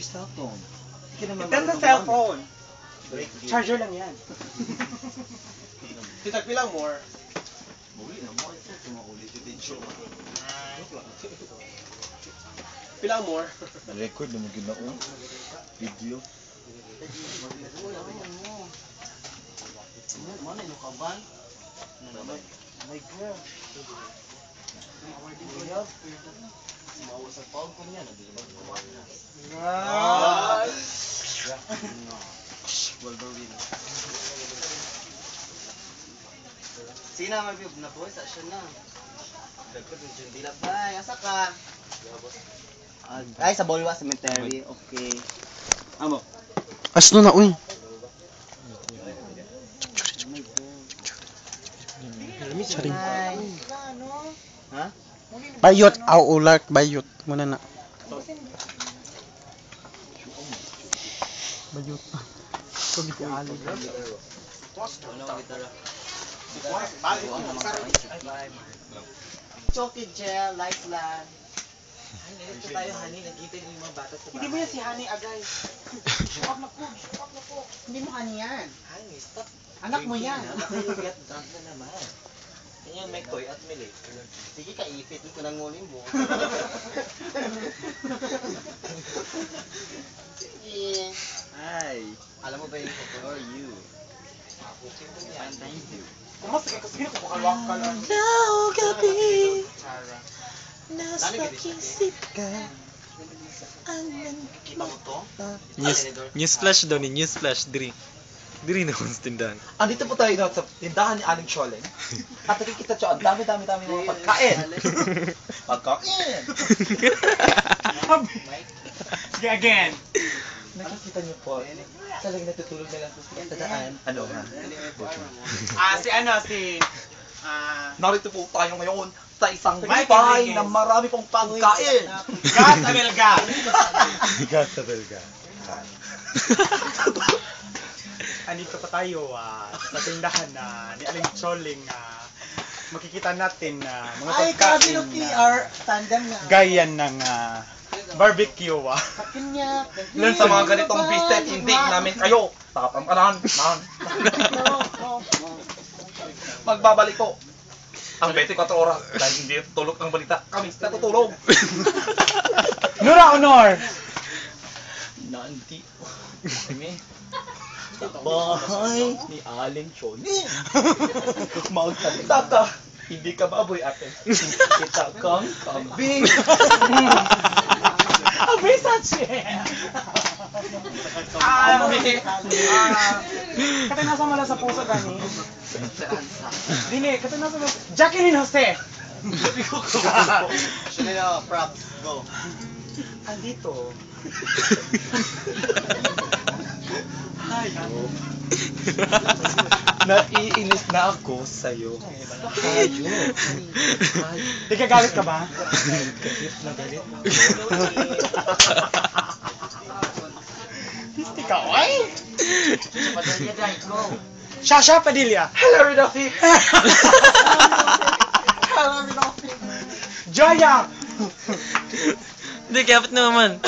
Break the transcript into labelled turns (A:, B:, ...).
A: your cellphone.
B: It's the cellphone. Charger lang yan.
C: Tita, pilang more?
A: Muli na mo. Ito, tumaulit yung video.
C: Pilang more?
A: Record na mo ginaon. Video.
B: Mana yung kaban? My girl. Mawa sa pawag ko niya. Sina nga biyog na boy? Sa siya na. Dagkod yung jundila. Bye, asa ka? Ay, sa Bolwa Cemetery. Okay. Amo.
D: Asno na, uy. Saring.
B: Ha?
D: Bayot, aw ulak, bayot. Muna na. Bayot. Ito biti ali.
B: Choki gel, life land.
E: Ito tayo, honey. Nagkita yung mga bata sa bahay.
B: Hindi mo yan si Honey agay. Show up na po. Hindi mo Honey yan.
E: Honey, stop.
B: Anak mo yan.
E: Baka yung get drunk na naman. Yan yung may toy at mili.
B: Sige ka, ipit ko ng ngunin mo. Sige.
E: Ay.
B: Alam mo ba yung who are you?
E: Thank you.
B: Kumas ka sige ko kalwak ka lang.
D: Now gabi,
B: Chara.
D: nasa isip ka.
B: Kita mo to?
F: Newsflash daw ni Newsflash diri. Diri na kung tindahan.
C: Andito po tayo sa tindahan ni Aling Choleng. At nakikita siya, ang dami-dami mga pagkain. Pagkain!
B: Sige again.
C: Nakikita niyo po, talagang natutulog na lang po sa daan. Ano ha? Narito po tayo ngayon sa isang
B: Mike
C: bahay
B: Enriquez.
C: na marami pong pagkain.
B: Gat Abelga.
F: Bigat sa belga.
B: Andito pa tayo sa tindahan ni Aling Choling. Makikita natin mga pagkain
D: tandem na.
B: gaya ng barbecue.
C: Ilan sa mga ganitong business, hindi namin kayo. Tapampanan. Magbabalik po. Ang 24 oras dahil hindi tulog ang balita. Kami natutulog.
B: Nura Honor.
C: Nanti. Kami. Bahay ni Aling Choli. Magsalita. Hindi ka baboy ate. Kita kang kambing.
B: Abay sa siya. Kata nasa mala sa puso gani. Dili, kata nasa mala. Jacqueline Jose.
E: Chanel, props. Go.
B: Andito.
C: Naiinis na ako sa'yo. Hayop.
B: Di ka galit ka ba?
C: Galit na galit.
B: Ikaw ay?
E: Padilla Drive, go.
B: Shasha Padilla.
C: Hello, Ridolfi.
B: Joya.
F: Hindi, kapit naman.